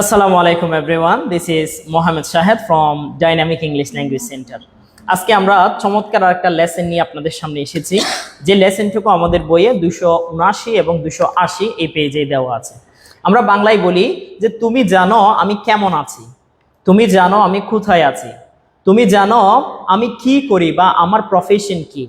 Assalamu alaikum everyone. This is Mohammed Shahed from Dynamic English Language Center. আজকে আমরা চমৎকার একটা লেসন নিয়ে আপনাদের সামনে এসেছি, যে লেসনটুকু আমাদের বইয়ে 279 এবং 280 এই পেজে দেওয়া আছে। আমরা বাংলায় বলি যে তুমি জানো আমি কেমন আছি, তুমি জানো আমি কোথায় আছি, তুমি জানো আমি কি করি বা আমার প্রফেশন কি,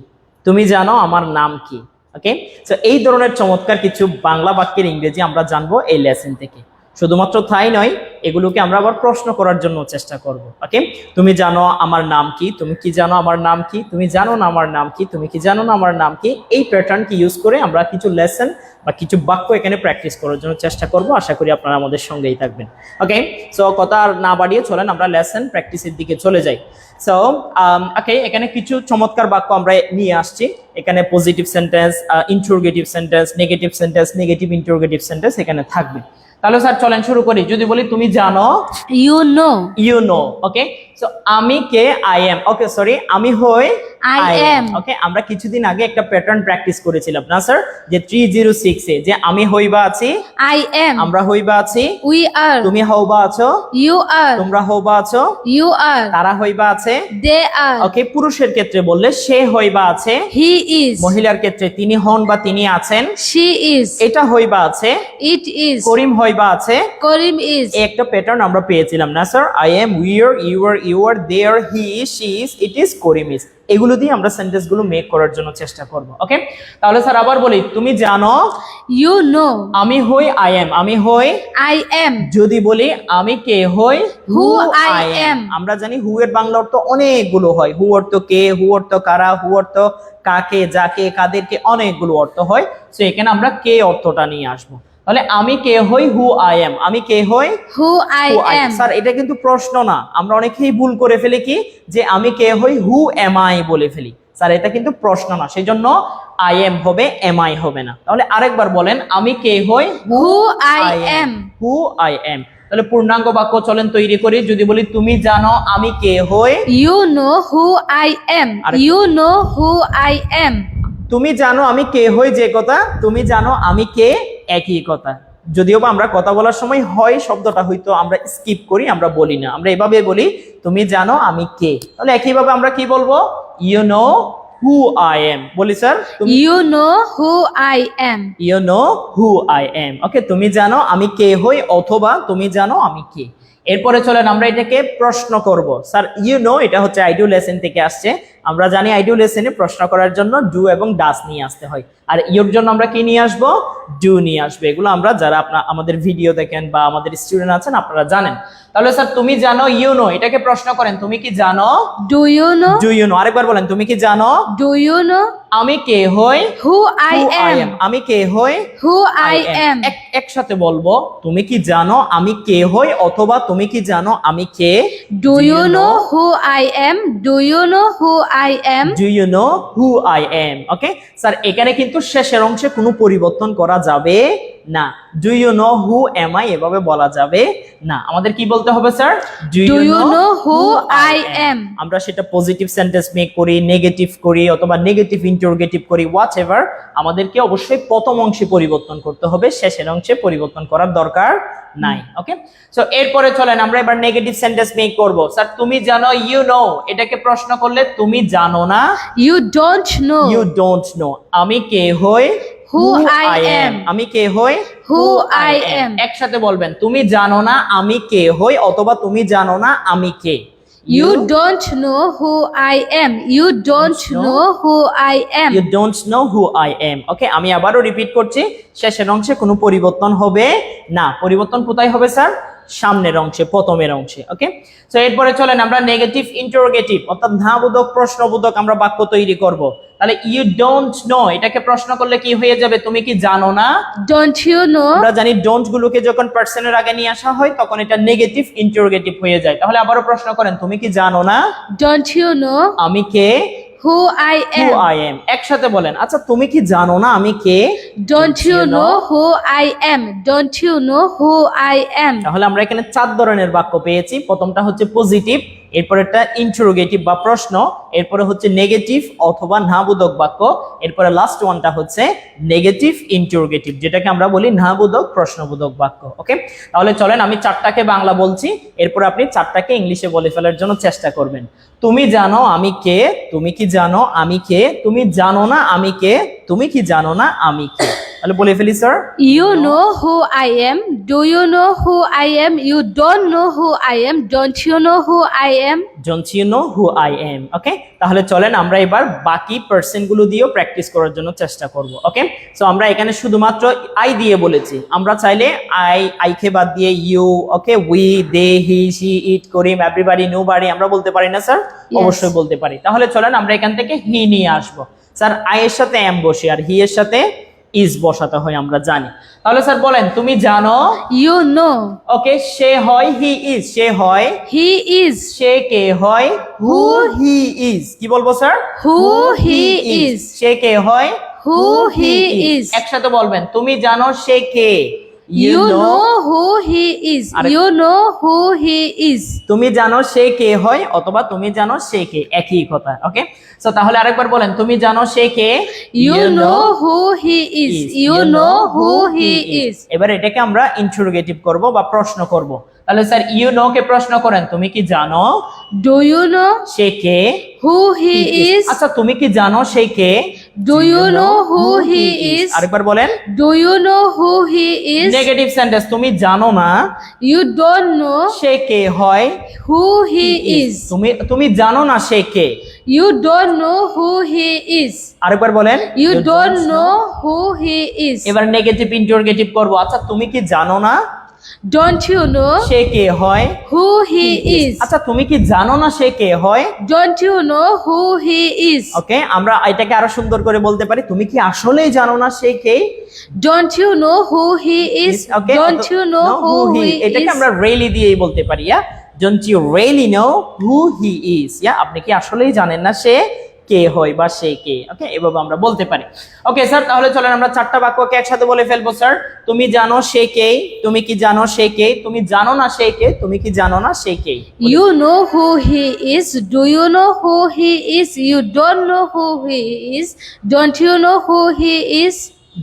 তুমি জানো আমার নাম কি। ওকে, সো এই ধরনের চমৎকার কিছু বাংলা বাক্যের ইংরেজি আমরা জানবো এই লেসন থেকে। শুধুমাত্র তাই নয়, এগুলোকে আমরা আবার প্রশ্ন করার জন্য চেষ্টা করব। ওকে, তুমি জানো আমার নাম কি, তুমি কি জানো আমার নাম কি, তুমি জানো না আমার নাম কি, তুমি কি জানো না আমার নাম কি। এই প্যাটার্নকে ইউজ করে আমরা কিছু লেসন বা কিছু বাক্য এখানে প্র্যাকটিস করার জন্য চেষ্টা করব। আশা করি আপনারা আমাদের সঙ্গেই থাকবেন। ওকে, সো কথা আর না বাড়িয়ে চলেন আমরা লেসন প্র্যাকটিসের দিকে চলে যাই। সো ওকে, এখানে কিছু চমৎকার বাক্য আমরা নিয়ে আসছি। এখানে positive sentence, interrogative sentence, negative sentence, negative interrogative sentence এখানে থাকবে। তাহলে স্যার চলেন শুরু করি। যদি বলি তুমি জানো, You know. You know. Okay, so আমি কে, আই এম। ওকে, সরি, আমি হই, I am. ওকে, আমরা কিছুদিন আগে একটা প্যাটার্ন প্র্যাকটিস করেছিলাম না স্যার, যে 306 এ যে আমি হইবা আছি, I am. আমরা হইবা আছি, We are. তুমি হওবা আছো, You are. তোমরা হওবা আছো, You are. তারা হইবা আছে। They are. ওকে, পুরুষের ক্ষেত্রে বললে সে হইবা আছে, He is. মহিলার ক্ষেত্রে তিনি হন বা তিনি আছেন, She is. এটা হইবা আছে, It is. করিম হইবা আছে। Karim is. এই একটা প্যাটার্ন আমরা পেয়েছিলাম না sir, I am, we are, you are, they are, he is, she is, it is, Karim is. এগুলো দিয়ে আমরা সেন্টেন্স গুলো মেক করার জন্য চেষ্টা করব। ওকে, তাহলে স্যার আবার বলি, তুমি জানো, You know. আমি হই, আই এম, আমি হই। I am. যদি বলি আমি কে হই, Who I am. আমরা জানি হু এর বাংলা অর্থ অনেকগুলো হয়। হু অর্থ কে, হু অর্থ কারা, হু অর্থ কাকে, যাকে, কাদেরকে, অনেকগুলো অর্থ হয়। সো এখানে আমরা কে অর্থটা নিয়ে আসবো। তাহলে আমি কে হই, হু আই এম, আমি কে হই, Who I who I am. am. Sir এটা কিন্তু প্রশ্ন না, আমরা অনেকেই ভুল করে ফেলি কি, যে আমি কে হই, হু এম আই বলে ফেলি। স্যার এটা কিন্তু প্রশ্ন না, সেই জন্য আই এম হবে, এম আই হবে না। তাহলে আরেকবার বলেন, আমি কে হই, Who I am. Who I M. তাহলে পূর্ণাঙ্গ বাক্য চলেন তৈরি করি। যদি বলি তুমি জানো আমি কে হই, You know who I am. Are- You know who I am. তুমি জানো আমি কে হই যে কথা, তুমি জানো আমি কে একই কথা। যদিও বা আমরা কথা বলার সময় হয় শব্দটা হয়তো আমরা স্কিপ করি, আমরা বলি না, আমরা এভাবে বলি তুমি জানো আমি কে। তাহলে একইভাবে আমরা কি বলবো, you know who I am. বলি sir, You know who I am. You know who I am. Okay, তুমি জানো আমি কে হই, অথবা তুমি জানো আমি কে। এরপরে চলেন আমরা এটাকে প্রশ্ন করব। স্যার ইউ নো এটা হচ্ছে আইডিও লেসন থেকে আসছে। আমরা জানি আইডিও লেসনে প্রশ্ন করার জন্য ডু এবং ডাস নিয়ে আসতে হয়, আর ইউর জন্য আমরা কি নিয়ে আসবো, ডু নিয়ে আসবো। এগুলো আমরা যারা আমাদের ভিডিও দেখেন বা আমাদের স্টুডেন্ট আছেন আপনারা জানেন। তাহলে স্যার তুমি জানো, ইউ নো এটাকে প্রশ্ন করেন, তুমি কি জানো, Do you know? Do you know. আরেকবার বলেন, তুমি কি জানো, Do you know আমি কে হই, who I who am? আমি কে হই, Who I am. একসাথে বলবো, তুমি কি জানো আমি কে হই, অথবা তুমি কি জানো আমি কে। Do you know who I am? Do you know who I am? Do you know who I am. Okay sir, এখানে কিন্তু শেষের অংশে কোনো পরিবর্তন করা যাবে না। Do you know who am I এভাবে বলা যাবে না, আমাদের কি বলতে হবে sir, Do you know who I am? আমরা সেটা পজিটিভ সেন্টেন্স মেক করি, নেগেটিভ করি, অথবা নেগেটিভ ইন্টারোগেটিভ করি, হোয়াট এভার, আমাদেরকে অবশ্যই প্রথম অংশে পরিবর্তন করতে হবে, শেষের অংশে পরিবর্তন করার দরকার নাই। ওকে, সো এরপরে চলেন আমরা এবার নেগেটিভ সেন্টেন্স মেক করব। স্যার তুমি জানো, ইউ নো এটাকে প্রশ্ন করলে তুমি জানো না, You don't know you don't know. আমি কে হই, who I am. আমি কে হই, Who I am. একসাথে বলবেন, তুমি জানো না আমি কে হই, অথবা তুমি জানো না আমি কে। You don't know who I am. You don't know who I am. You don't know who I am. ওকে, আমি আবারও রিপিট করছি, শেষের অংশে কোনো পরিবর্তন হবে না। পরিবর্তন কোথায় হবে স্যার, সামনের অংশে, প্রথমের অংশে। ওকে, সো এরপরে চলেন আমরা নেগেটিভ ইন্টারোগেটিভ অর্থাৎ ধাবোধক প্রশ্নবোধক আমরা বাক্য তৈরি করব। তাহলে ইউ ডোন্ট নো এটাকে প্রশ্ন করলে কি হয়ে যাবে, তুমি কি জানো না। Don't you know? আমরা জানি ডোন্ট গুলোকে যখন পার্সনের আগে নিয়ে আসা হয় তখন এটা নেগেটিভ ইন্টারোগেটিভ হয়ে যায়। তাহলে আবারও প্রশ্ন করেন, তুমি কি জানো না, Don't you know আমি কে, who I who am? I am. একসাথে বলেন, আচ্ছা তুমি কি জানো না আমি কে। Don't you know who I am? Don't you know who I am? তাহলে আমরা এখানে 4 ধরনের বাক্য পেয়েছি। প্রথমটা হচ্ছে পজিটিভ, এরপর একটা ইন্টারোগেটিভ বা প্রশ্ন, এরপরে হচ্ছে নেগেটিভ অথবা না বোধক বাক্য, এরপরে লাস্ট ওয়ানটা হচ্ছে নেগেটিভ ইন্টারোগেটিভ, যেটাকে আমরা বলি না বোধক প্রশ্নবোধক বাক্য। ওকে, তাহলে চলেন আমি চারটাকে বাংলা বলছি, এরপর আপনি চারটাকে ইংলিশে বলে ফেলার জন্য চেষ্টা করবেন। তুমি জানো আমি কে, তুমি কি জানো আমি কে, তুমি জানো না আমি কে, তুমি কি জানো না আমি কে। তাহলে বলে ফেলি sir. You know who I am? Do you know who I am? You don't know who I am. Don't you know who I am? Don't you know who I am? ওকে, তাহলে চলেন আমরা এবার বাকি পার্সন গুলো দিয়েও practice করার জন্য চেষ্টা করব। ওকে, সো আমরা এখানে শুধুমাত্র আই দিয়ে বলেছি, আমরা চাইলে আই কে বাদ দিয়ে you, okay, we, they, he, she, it, Karim, everybody, nobody আমরা বলতে পারি না স্যার? অবশ্যই বলতে পারি। তাহলে চলেন আমরা এখান থেকে হি নিয়ে আসবো। স্যার আই এর সাথে এম বসে আর হি এর সাথে ইজ বসাতে হয় আমরা জানি। তাহলে স্যার বলেন তুমি জানো। You know. ওকে, সে হয় হি ইজ, সে হয় He is. সে কে হয় হু হি ইজ। কি বলবো স্যার? Who he is. সে কে হয় Who he is. একসাথে বলবেন তুমি জানো সে কে। You know who he is. You know who he is. তুমি জানো সে কে হয় অথবা তুমি জানো সে কে, একই কথা। ওকে, সো তাহলে আরেকবার বলেন তুমি জানো সে কে। You know who he is. You know who he is. এবার এটাকে আমরা ইন্টারোগেটিভ করব বা প্রশ্ন করব। তাহলে স্যার ইউ নো কে প্রশ্ন করেন তুমি কি জানো Do you know say K who he is? আচ্ছা তুমি কি জানো সে কে। Do you know who he is? আরেকবার বলেন। Do you know who he is? Negative sentence, তুমি জানো না You don't know সে কে হয় who he is. তুমি জানো না সে কে। You don't know who he is. আরেকবার বলেন। You don't know who he is. এবার নেগেটিভ ইন্টারোগেটিভ করব, আচ্ছা তুমি কি জানো না Don't you know সে কে হয় who he is? আচ্ছা তুমি কি জানো না সে কে হয়। Don't you know who he is? ওকে, আমরা এটাকে আরো সুন্দর করে বলতে পারি তুমি কি আসলেই জানো না সে কে। Don't you know who he is? Okay, Don't you know who he এটাকে is? আমরা রিয়েলি দিয়েই বলতে পারি। Don't you really know who he is? আপনি কি আসলেই জানেন না সে কে হয় বা সে কে। ওকে, এভাবে আমরা বলতে পারি। ওকে স্যার, তাহলে চলেন আমরা চারটা বাক্যকে একসাথে বলে ফেলবো স্যার। তুমি জানো সে কে, তুমি কি জানো সে কে, তুমি জানো না সে কে, তুমি কি জানো না সে কে। You know who he is. Do you know who he is? You don't know who he is. Don't you know who he is?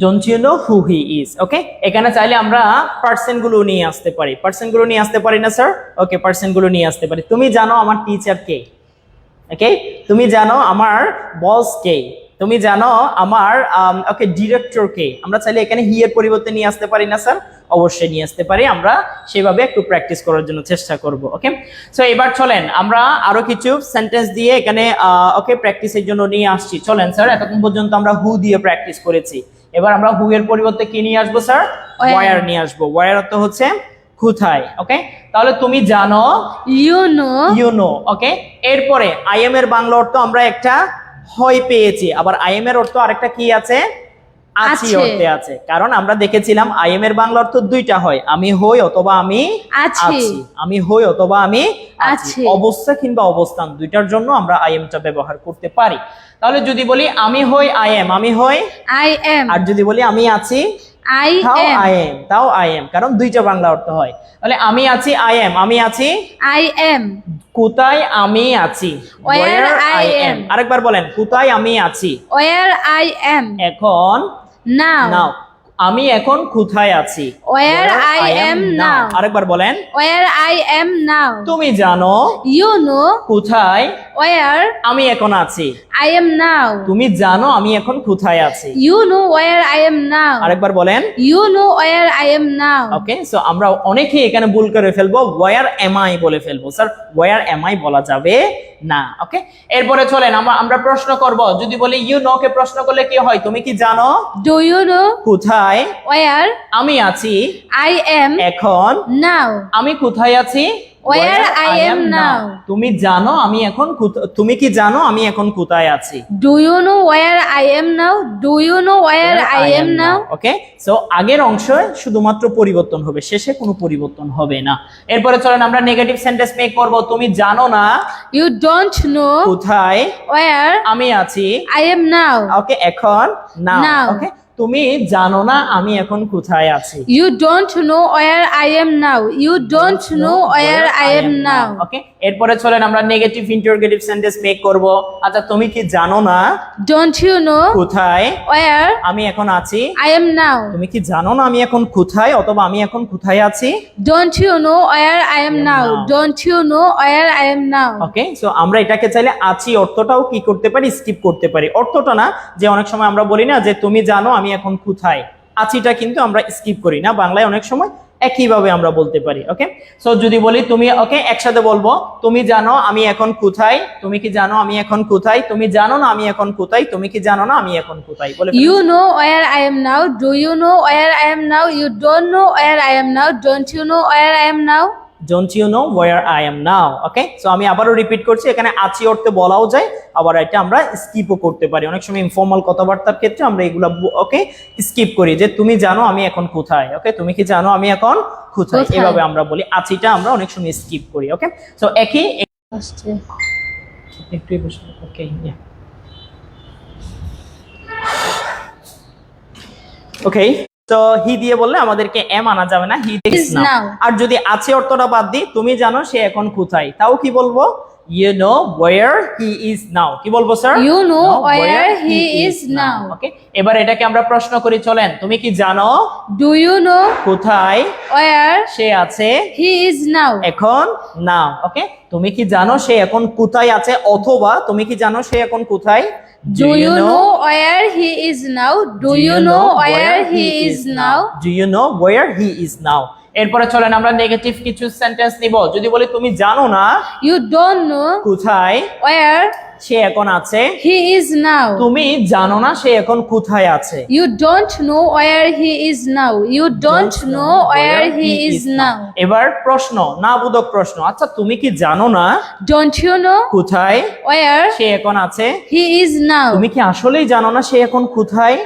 Don't you know who he is? ওকে, এখানে চাইলে আমরা পার্সন গুলো নিয়ে আসতে পারি। পার্সন গুলো নিয়ে আসতে পারি না স্যার? ওকে, পার্সন গুলো নিয়ে আসতে পারি। তুমি জানো আমার টিচার কে। ওকে, তুমি জানো আমার বস কে, তুমি জানো আমার ওকে ডিরেক্টর কে। আমরা চাইলে এখানে হি এর পরিবর্তে নিয়ে আসতে পারি না স্যার? অবশ্যই নিয়ে আসতে পারি, আমরা সেভাবে একটু প্র্যাকটিস করার জন্য চেষ্টা করব। ওকে, সো এবার চলেন আমরা আরো কিছু সেন্টেন্স দিয়ে এখানে ওকে প্র্যাকটিসের জন্য নিয়ে আসছি। চলেন স্যার, এতক্ষণ পর্যন্ত আমরা হু দিয়ে প্র্যাকটিস করেছি, এবার আমরা হু এর পরিবর্তে কি নিয়ে আসবো স্যার? ওয়্যার নিয়ে আসবো। ওয়্যার অর্থ হচ্ছে কোথায়। ওকে, তাহলে তুমি জানো You know. You know. Okay, এরপরে আই এম এর বাংলা অর্থ আমরা একটা হয় পেয়েছি, আবার আই এম এর অর্থ আরেকটা কি আছে? আছি আছে। অর্থে আছে। কারণ আমরা দেখেছিলাম আই এম এর বাংলা অর্থ দুইটা হয়, আমি হই অথবা আমি আছি। আছি। আমি হই অথবা আমি আছি, আছি। অবস্থা কিংবা অবস্থান দুইটার জন্য আমরা আই এমটা ব্যবহার করতে পারি। তাহলে যদি বলি আমি হই আই এম, আমি হই, I am. আর যদি বলি আমি আছি I তাও am. আই এম, তাও আই এম, কারণ দুইটা বাংলা অর্থ হয়। তাহলে আমি আছি আই এম, আমি আছি I am. কোথায় আমি আছি, Where I am. আরেকবার বলেন কোথায় আমি আছি। Where I am. এখন Now. নাও, আমি এখন কোথায় আছি। Where I am now. আরেকবার বলেন Where I am now. তুমি জানো You know কোথায় where আমি এখন আছি। I am now. তুমি জানো আমি এখন কোথায় আছি। You know where I am now. আরেকবার বলেন। You know where I am now. Okay, so আমরা অনেকেই এখানে ভুল করে ফেলবো, ওয়্যার এম আই বলে ফেলবো। স্যার ওয়্যার এম আই বলা যাবে না। ওকে, এরপরে চলেন আমরা প্রশ্ন করব। যদি বলি ইউ নো কে প্রশ্ন করলে কি হয়? তুমি কি জানো Do you know কোথায় where আমি আছি I am এখন, now? আমি কোথায় আছি Where I am now. তুমি জানো আমি এখন তুমি কি জানো আমি এখন কোথায় আছি। Do you know where I am now? Do you know where I am now? Okay, so আগের অংশ শুধুমাত্র পরিবর্তন হবে, শেষে কোনো পরিবর্তন হবে না। এরপরে চলেন আমরা নেগেটিভ সেন্টেন্স মেক করব। তুমি জানো না You don't know কোথায় where আমি আছি। I am now. ওকে, এখন নাও। Now. ওকে, তুমি জানো না আমি এখন কোথায় আছি। You don't know where I am now. You don't know where I am now. ওকে, এরপরে চলেন আমরা নেগেটিভ ইন্টারোগেটিভ সেন্টেন্স মেক করব। আচ্ছা, তুমি কি জানো না Don't you know কোথায় where আমি এখন আছি? I am now? তুমি কি জানো না আমি এখন কোথায়, অথবা আমি এখন কোথায় আছি? Don't you know where I am now? now. Don't you know where I am now? Okay, so আমরা এটাকে চাইলে আছি অর্থটাও কি করতে পারি, স্কিপ করতে পারি। অর্থটা না, যে অনেক সময় আমরা বলি না যে তুমি জানো আমি এখন কোথায়, আছিটা কিন্তু আমরা স্কিপ করি না, বাংলায় অনেক সময় একইভাবে আমরা বলতে পারি। ওকে, সো যদি বলি তুমি, ওকে একসাথে বলবো, তুমি জানো আমি এখন কোথায়, তুমি কি জানো আমি এখন কোথায়, তুমি জানো না আমি এখন কোথায়, তুমি কি জানো না আমি এখন কোথায়, বলে ফেলুন। You know where I am now. Do you know where I am now? You don't know where I am now. Don't you know where I am now? Don't you know where I am now? Okay, so আমি আবারও repeat করছি, এখানে আছি অর্থে বলাও যায়, আবার এটা আমরা স্কিপও করতে পারি। অনেক সময় ইনফর্মাল কথাবার্তার ক্ষেত্রে আমরা এগুলা ওকে স্কিপ করি, যে তুমি জানো আমি এখন কোথায়। ওকে, তুমি কি জানো আমি এখন কোথায়, কোথায়? এভাবে আমরা বলি। আছিটা আমরা অনেক সময় স্কিপ করি। ওকে, সো একই একটু ওকে, ওকে, তো হি দিয়ে বললে আমাদেরকে এম আনা যাবে না, হি Is now. আর যদি আছে অর্থটা বাদ দিই, তুমি জানো সে এখন কোথায়, তাও কি বলবো? You know where he is now. কি বলবো স্যার? You know where he is now. ওকে, এবার এটাকে আমরা প্রশ্ন করি, চলেন। তুমি কি জানো Do you know কোথায় where সে আছে he is now? এখন? নাও। ওকে, তুমি কি জানো সে এখন কোথায় আছে, অথবা তুমি কি জানো সে এখন কোথায়? Do you know where he is now? Do you know where he is now? Do you know where he is now? এরপরে চলেন আমরা নেগেটিভ কিছু সেন্টেন্স নিব। যদি বলি তুমি জানো না You don't know কোথায় where সে এখন আছে, he is now. তুমি জানো না সে এখন কোথায় আছে। You don't know where he is now. You don't know where he is now. এবার প্রশ্ন, না বোধক প্রশ্ন, আচ্ছা তুমি কি জানো না Don't you know কোথায় where সে এখন আছে? he is now? তুমি কি আসলেই জানো না সে এখন কোথায়?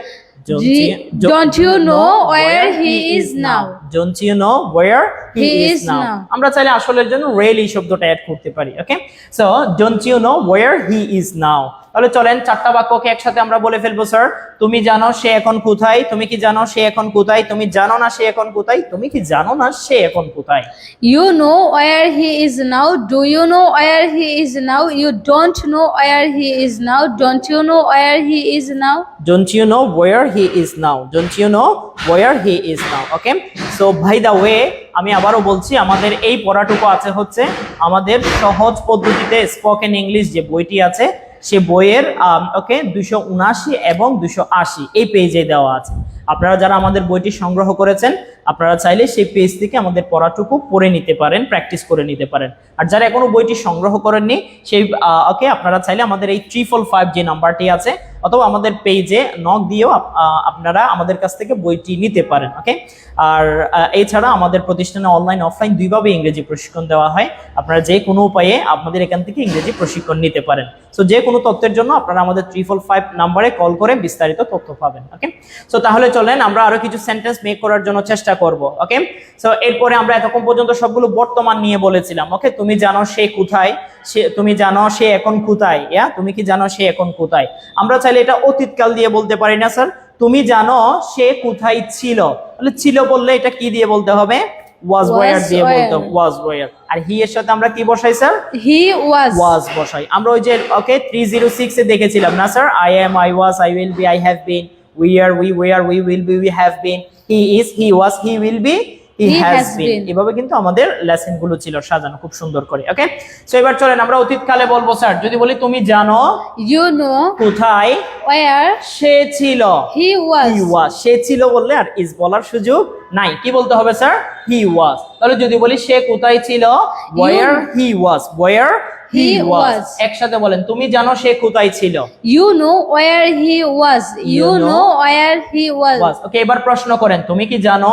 Don't you know where he is now? Don't you know where he is now? now. আমরা চাইলে আসলের জন্য really শব্দটা অ্যাড করতে পারি। ওকে, so don't you know where he is now? তাহলে চলেন চারটা বাক্যকে একসাথে আমরা বলে ফেলবো স্যার। তুমি জানো সে এখন কোথায়, তুমি কি জানো সে এখন কোথায়, তুমি জানো না সে এখন কোথায়, তুমি কি জানো না সে এখন কোথায়। You know where he is now. Do you know where he is now? You don't know where he is now. Don't you know where he is now? Don't you know where he is now? Don't you know where he is now? Okay, so by the way, আমি আবারও বলছি, আমাদের এই পড়াটুকু আছে হচ্ছে আমাদের সহজ পদ্ধতিতে স্পোকেন ইংলিশ যে বইটি আছে, সে বইয়ের ওকে 279 এবং 280 এই পেজে দেওয়া আছে। আপনারা যারা আমাদের বইটি সংগ্রহ করেছেন, আপনারা চাইলে সেই পেজ থেকে আমাদের পড়াটুকু পড়ে নিতে পারেন, প্র্যাকটিস করে নিতে পারেন। আর যারা এখনো বইটি সংগ্রহ করেননি, সেই ওকে আপনারা চাইলে আমাদের এই 345 যে নাম্বারটি আছে, অথবা আমাদের পেজে নক দিয়েও আপনারা আমাদের কাছ থেকে বইটি নিতে পারেন। ওকে, আর এছাড়া আমাদের প্রতিষ্ঠানে অনলাইন অফলাইন দুইভাবে ইংরেজি প্রশিক্ষণ দেওয়া হয়। আপনারা যে কোনো উপায়ে আপনাদের এখান থেকে ইংরেজি প্রশিক্ষণ নিতে পারেন। সো যে কোনো তথ্যের জন্য আপনারা আমাদের 345 নাম্বারে কল করে বিস্তারিত তথ্য পাবেন। ওকে, সো তাহলে চলেন আমরা আরো কিছু সেন্টেন্স মেক করার জন্য চেষ্টা করব। ওকে, সো এরপরে আমরা এতক্ষণ পর্যন্ত সবগুলো বর্তমান নিয়ে বলেছিলাম। ওকে, তুমি জানো সে কোথায়, তুমি জানো সে এখন কোথায়, তুমি কি জানো সে এখন কোথায়। আমরা চাইলে এটা অতীতকাল দিয়ে বলতে পারি না স্যার? তুমি জানো সে কোথায় ছিল, তাহলে ছিল বললে এটা কি দিয়ে বলতে হবে? was where দিয়ে বলতে হবে, was where। আর হি এর সাথে আমরা কি বসাই স্যার? He was বসাই। আমরা ওই যে ওকে 306 এ দেখেছিলাম না sir? I am, I was, I will be, I have been, we are, we were, we will be, we have been, he is, he was, he will be, he has been। এভাবে কিন্তু আমাদের lesson গুলো ছিল সাজানো খুব সুন্দর করে। ওকে, so এবার চলেন আমরা অতীতকালে বলবো স্যার। যদি বলি তুমি জানো You know কোথায় where সে ছিল, he was. সে ছিল বললে আর ইজ বলার সুযোগ নাই, কি বলতে হবে স্যার? হি ওয়াজ। তাহলে যদি বলি সে কোথায় ছিল, where he was, where he was। একসাথে বলেন, তুমি জানো সে কোথায় ছিল। You know where he was. You know where he was. ওকে, এবার প্রশ্ন করেন, তুমি কি জানো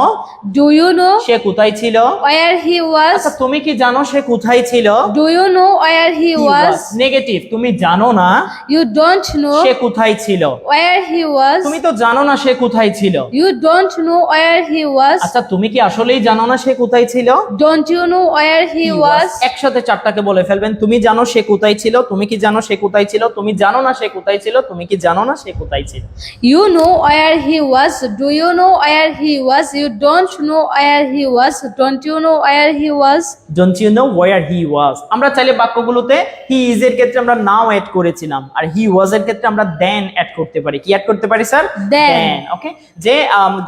Do you know সে কোথায় ছিল? where he was? আচ্ছা, তুমি কি জানো সে কোথায় ছিল? Do you know where he was? Negative, তুমি জানো না You don't know সে কোথায় ছিল। where he was. তুমি তো জানো না সে কোথায় ছিল। You don't know where he was. আচ্ছা, তুমি কি আসলেই জানো না সে কোথায় ছিল? Don't you know where he was? একসাথে চারটাকে বলে ফেলবেন, তুমি জানো সে কোথায় ছিল, তুমি কি জানো সে কোথায় ছিল, তুমি জানো না সে কোথায় ছিল, তুমি কি জানো না সে কোথায় ছিল। You know where he was. Do you know where he was? You don't know where he was. Don't you know where he was? Don't you know where he was? আমরা চাইলে বাক্যগুলোতে he is এর ক্ষেত্রে আমরা now add করেছিলাম, আর he was এর ক্ষেত্রে আমরা then add করতে পারি। কি অ্যাড করতে পারি স্যার? Then. ওকে, যে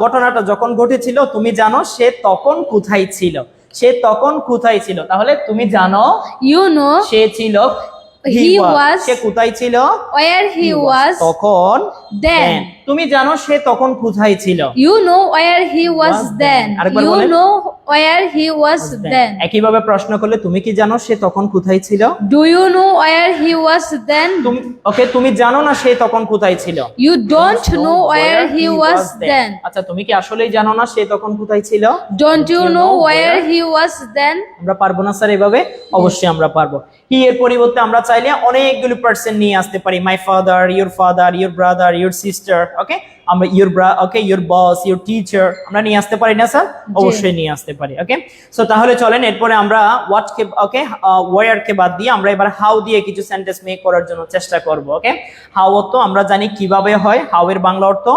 ঘটনাটা যখন ঘটেছিল তুমি জানো সে তখন কোথায় ছিল, সে তখন কোথায় ছিল, তাহলে তুমি জানো You know সে ছিল, He was সে কোথায় ছিল, where he was তখন then. তুমি জানো সে তখন কোথায় ছিল। You know where he was Was then. then. আরেকবার You বলেন। know where he was then. একইভাবে প্রশ্ন করলে তুমি কি জানো সে তখন কোথায় ছিল। Do you know where he was then? তুমি ওকে, তুমি জানো না সে তখন কোথায় ছিল। You don't know where he was then. আচ্ছা, তুমি কি আসলেই জানো না সে তখন কোথায় ছিল। Don't you know where he was then? আমরা পারবো না স্যার এভাবে? অবশ্যই আমরা পারবো। হি এর পরিবর্তে আমরা চাইলে অনেকগুলো পার্সন নিয়ে আসতে পারি, my father, your brother, your sister, okay, আমরা ইউর বস, ইউর টিচার, আমরা নিয়ে আসতে পারি না স্যার? অবশ্যই নিয়ে আসতে পারি। ওকে, সো তাহলে চলেন এরপরে আমরা হোয়াট কে ওকে ওয়্যার কে বাদ দিয়ে আমরা এবার হাউ দিয়ে কিছু সেন্টেন্স মেক করার জন্য চেষ্টা করব। ওকে, হাউ অর্থ আমরা জানি কিভাবে হয়, হাউ এর বাংলা অর্থ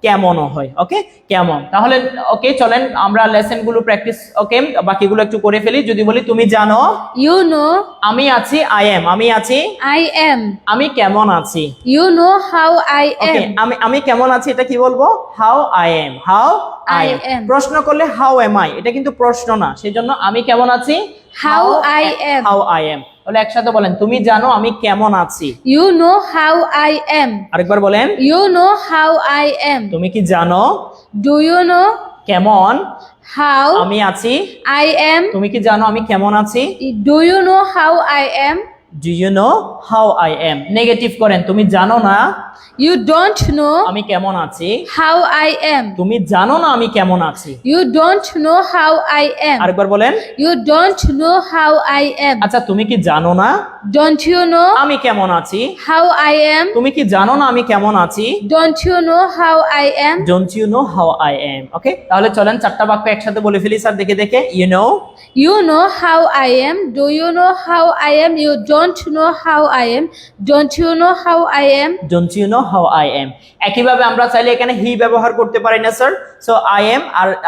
কেমনও হয়। ওকে, কেমন। তাহলে ওকে, চলেন আমরা লেসন গুলো প্র্যাকটিস, ওকে, বাকিগুলো একটু করে ফেলি। যদি বলি তুমি জানো, You know আমি আছি, আই এম, আমি আছি, I am. আমি কেমন আছি। You know how I okay, am. আমি কেমন আছি এটা কি বলবো? How I am, how I I am. am. প্রশ্ন করলে হাউ এম আই, এটা কিন্তু প্রশ্ন না, সেজন্য আমি কেমন আছি, How I am. How I M. তাহলে একসাথে বলেন, তুমি জানো আমি কেমন আছি। You know how I am. আরেকবার বলেন, You know how I am. তুমি কি জানো Do you know কেমন how আমি আছি। I am? তুমি কি জানো আমি কেমন আছি। Do you know how I am? Do you know how I am. Negative করেন, তুমি জানো না You don't know আমি কেমন আছি। how I am. তুমি জানো না আমি কেমন আছি। You don't know how I am. আরেকবার বলেন, You don't know how I am. আচ্ছা তুমি কি জানো না Don't you know আমি কেমন আছি। how I am? তুমি কি জানো না আমি কেমন আছি। Don't you know how I am? Don't you know how I am. Okay, তাহলে চলেন চারটা বাক্য একসাথে বলে ফেলি স্যার, দেখে দেখে। You know, You know how I am. Do you know how I am? You don't know how I am. Don't you know how I am? Don't you know how I am. একইভাবে আমরা চাইলে এখানে he ব্যবহার করতে পারি না sir. So I am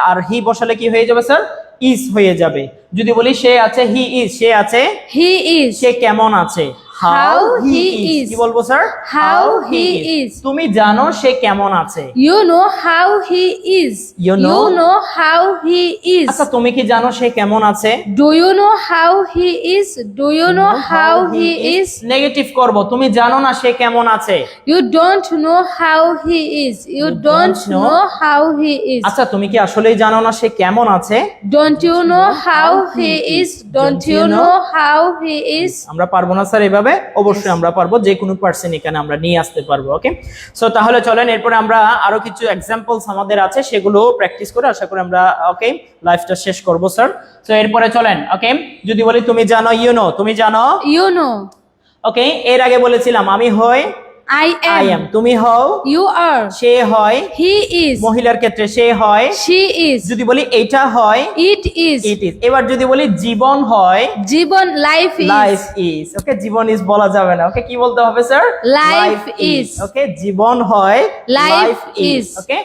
আর he বসালে কি হয়ে যাবে স্যার? ইজ হয়ে যাবে। যদি বলি সে আছে, হি ইজ, সে আছে, He is. সে কেমন আছে, How he is. কি বলবো স্যার? How he is. তুমি জানো সে কেমন আছে। You know how he is. You know? how he is. আচ্ছা তুমি কি জানো সে কেমন আছে। Do you know how he is? Do you know how he is? Negative করব, তুমি জানো না সে কেমন আছে। You don't know how he is. You don't know how he is. আচ্ছা তুমি কি আসলেই জানো না সে কেমন আছে। Don't you know how he is? Don't you know how he is? আমরা পারবো না স্যার এভাবে? অবশ্যই আমরা পারবো, যে কোনো পার্সন এখানে আমরা নিয়ে আসতে পারবো। ওকে, সো তাহলে চলেন এরপরে আমরা আরো কিছু এক্সাম্পলস আমাদের আছে সেগুলো প্র্যাকটিস করে আশা করি আমরা ওকে লাইফটা শেষ করব স্যার। সো এরপরে চলেন, ওকে, যদি বলি তুমি জানো, ইউ নো, তুমি জানো। You know. ওকে, এর আগে বলেছিলাম আমি হই, I আই am. এম, তুমি হও, You are. সে হয়, He is. মহিলার ক্ষেত্রে সে হয়। She is. যদি বলি এটা হয়, It is. It is. এবার যদি বলি জীবন হয়, জীবন, life is. Life is. Okay, জীবন ইজ বলা যাবে না। ওকে, কি বলতে হবে স্যার? Life is. ওকে, জীবন হয়, Life is. ওকে,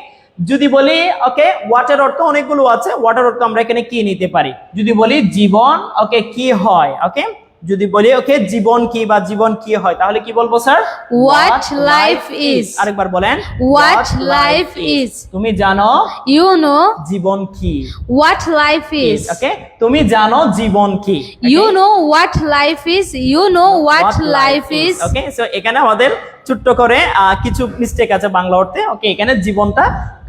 যদি বলি ওকে ওয়াটার অর্থ অনেকগুলো আছে, ওয়াটার অর্থ আমরা এখানে কি নিতে পারি। যদি বলি জীবন, ওকে, কি হয়। ওকে, যদি বলি ওকে জীবন কি বা জীবন কি হয়, তাহলে কি বলবো স্যার? What life is. আরেকবার বলেন, What life is. তুমি জানো You know জীবন কি। what life is. ওকে, তুমি জানো জীবন কি। You know what life is. You know what life is. Okay, so এখানে আমাদের ছোট্ট করে কিছু মিস্টেক আছে বাংলা অর্থে। ওকে, এখানে জীবনটা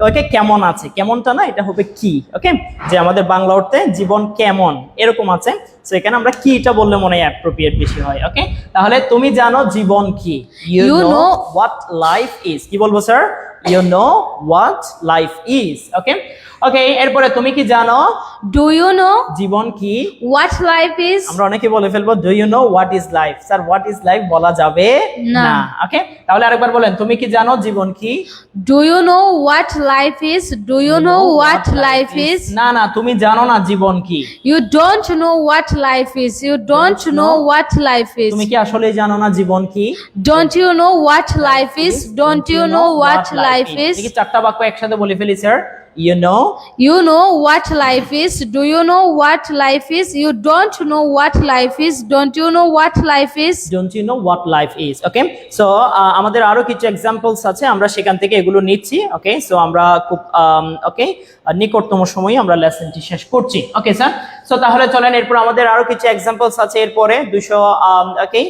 ওকে কেমন আছে, কেমনটা না, এটা হবে কি। ওকে, যে আমাদের বাংলা অর্থে জীবন কেমন এরকম আছে, সো এখানে আমরা কিটা বললে মনে হয় অ্যাপ্রোপ্রিয়েট বেশি হয়। ওকে, তাহলে তুমি জানো জীবন কি। You You know know what life is. কি বলবো স্যার? you know what life is. Okay, okay, এরপরে তুমি কি জানো Do you know জীবন কি? what life is? আমরা অনেকে বলে ফেলবো do you know what is life? Sir what is life বলা যাবে না। না। ওকে, তাহলে আরেকবার বলেন তুমি কি জানো জীবন কি? Do you know what life is? Do you know what life is? না না, তুমি জানো না জীবন কি। You don't know what life is. You don't know what life is. তুমি কি আসলে জানো না জীবন কি? Don't you know what life is? Don't you know what life is? দেখি চারটা বাক্য একসাথে বলে ফেলি sir. You know, You know what life is. Do you know what life is? You don't know what life is. Don't you know what life is? don't you know what life is? Okay, so আমাদের আরো কিছু examples আছে, আমরা সেখান থেকে এগুলো নিচ্ছি। ওকে, so আমরা খুব ওকে নিকটতম সময়ে আমরা লেসনটি শেষ করছি। ওকে স্যার, সো তাহলে চলেন এরপর আমাদের আরো কিছু এক্সাম্পলস আছে। এরপরে 200 ওকে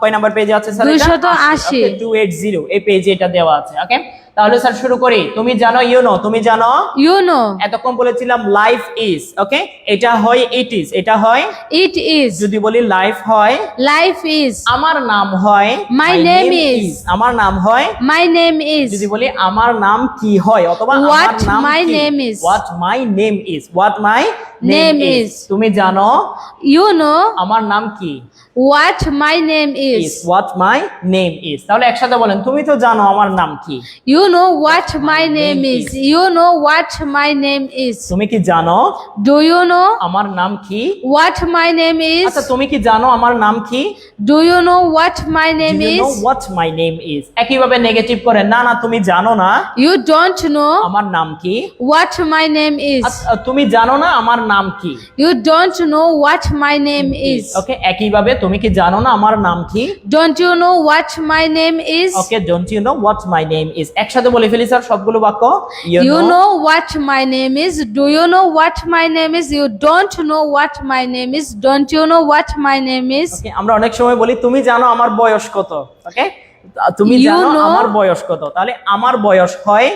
কয় নাম্বার পেজে আছে স্যার? 280 280 এই পেজে এটা দেওয়া আছে। ওকে, তাহলে স্যার শুরু করি। তুমি জানো, ইউ নো, তুমি জানো। You know. এতক্ষণ বলেছিলাম লাইফ ইজ। ওকে, এটা হয় ইট ইজ, এটা হয় It is. যদি বলি লাইফ হয় Life is. আমার নাম হয় My name is. আমার নাম হয় My name is. যদি বলি আমার নাম কি হয়, অথবা What আমার নাম my কি? name is. What my name is. What my Name is. তুমি জানো You know আমার নাম কি? what my name is is. what my name is. তাহলে একসাথে বলেন তুমি তো জানো আমার নাম কি। You know what my name is. You know what my name is. তুমি কি জানো Do you know আমার নাম কি? what my name আচ্ছা, is? তুমি কি জানো আমার নাম কি? Do you know what my name Do you know is? what my name is? একইভাবে নেগেটিভ করে না না তুমি জানো না You don't know আমার নাম কি। what my name is. আচ্ছা, তুমি জানো না আমার নাম কি। You don't know what my name is. ওকে, একইভাবে তুমি কি জানো না আমার নাম কি। Don't you know what my name is? Okay, don't you know what my name is. একসাথে বলে ফেলি স্যার সবগুলো বাক্য। You know what my name is. Do you know what my name is? You don't know what my name is. Don't you know what my name is? ওকে, আমরা অনেক সময় বলি তুমি জানো আমার বয়স কত। ওকে, তুমি You জানো know- আমার বয়স কত, তাহলে আমার বয়স হয়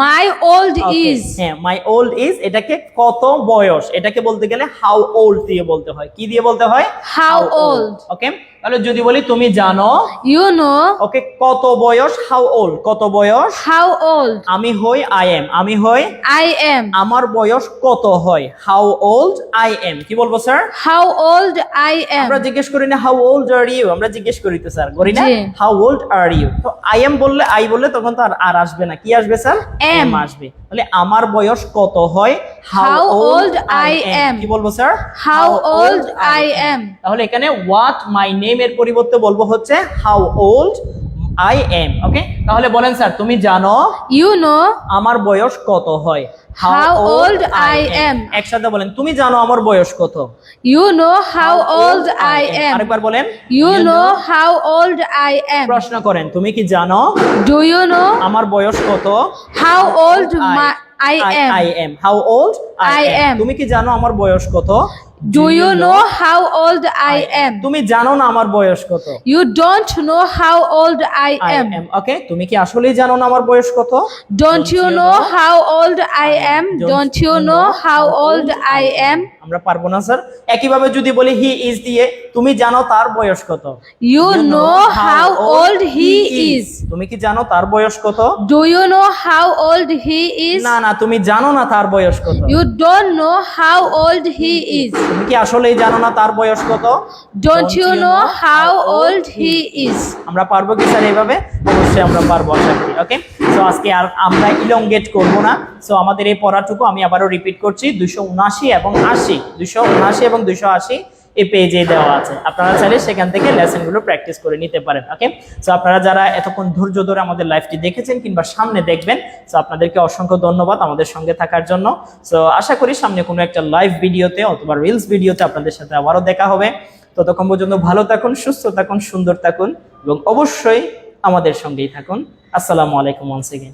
My old is. হ্যাঁ, মাই ওল্ড ইজ এটাকে কত বয়স, এটাকে বলতে গেলে হাউ ওল্ড দিয়ে বলতে হয়। কি দিয়ে বলতে হয়? How old. ওকে, তাহলে যদি বলি তুমি জানো You know ওকে কত বয়স, হাউ ওল্ড কত বয়স। how old আমি হই আই এম, আমি হই I am. আমার বয়স কত হয়, হাউ ওল্ড আই এম। কি বলবো স্যার? How old I আমরা am. জিজ্ঞেস করি না হাউ ওল্ড আর ইউ, আমরা জিজ্ঞেস করি তো স্যার, করি না? জি। হাউ ওল্ড আর ইউ, তো আই এম বললে আই বললে তখন তো আর আসবে না, কি আসবে স্যার? Am. আসবে। তাহলে আমার বয়স কত হয়, How old I am. কি বলবো sir? How old I am. তাহলে এখানে হোয়াট মাই নেম এর পরিবর্তে বলবো হচ্ছে how old I am. Okay, তাহলে বলেন স্যার তুমি জানো You know আমার বয়স কত হয়, How old I am. একসাথে বলেন তুমি জানো আমার বয়স কত। you know how old I am. আরেকবার বলেন You know how old I am. প্রশ্ন করেন তুমি কি জানো Do you know আমার বয়স কত। how old I am? I am. How old I am. তুমি কি জানো আমার বয়স কত। Do you know how old I am? তুমি জানো না আমার বয়স কত। You don't know how old I am. ওকে, তুমি কি আসলেই জানো না আমার বয়স কত। Don't you know how old I am? Don't you know how old I am? আমরা পারবো না স্যার। একইভাবে যদি বলি হি ইজ দিয়ে তুমি জানো তার বয়স কত। You know how old he is. তুমি কি জানো তার বয়স কত। Do you know how old he is? না না, তুমি জানো না তার বয়স কত। You don't know how old he is. তুমি কি আসলেই জানো না তার বয়স কত। Don't you know how old he is? আমরা পারবো কি স্যার এইভাবে? অবশ্যই আমরা পারবো, আশা করি। ওকে, সো আজকে আর আমরা ইলংগেট করব না। সো আমাদের এই পড়াটুকু আমি আবারও রিপিট করছি, 279 এবং 80, 279 এবং 280 এই পেজে দেওয়া আছে। আপনারা চাইলে সেখান থেকে লেসনগুলো প্র্যাকটিস করে নিতে পারেন। ওকে, সো আপনারা যারা এতক্ষণ ধৈর্য ধরে আমাদের লাইভটি দেখেছেন কিংবা সামনে দেখবেন, সো আপনাদেরকে অসংখ্য ধন্যবাদ আমাদের সঙ্গে থাকার জন্য। সো আশা করি সামনে কোনো একটা লাইভ ভিডিওতে অথবা রিলস ভিডিওতে আপনাদের সাথে আবারও দেখা হবে। ততক্ষণ পর্যন্ত ভালো থাকুন, সুস্থ থাকুন, সুন্দর থাকুন এবং অবশ্যই আমাদের সঙ্গেই থাকুন। আসসালামু আলাইকুম ওয়ান্স এগেইন।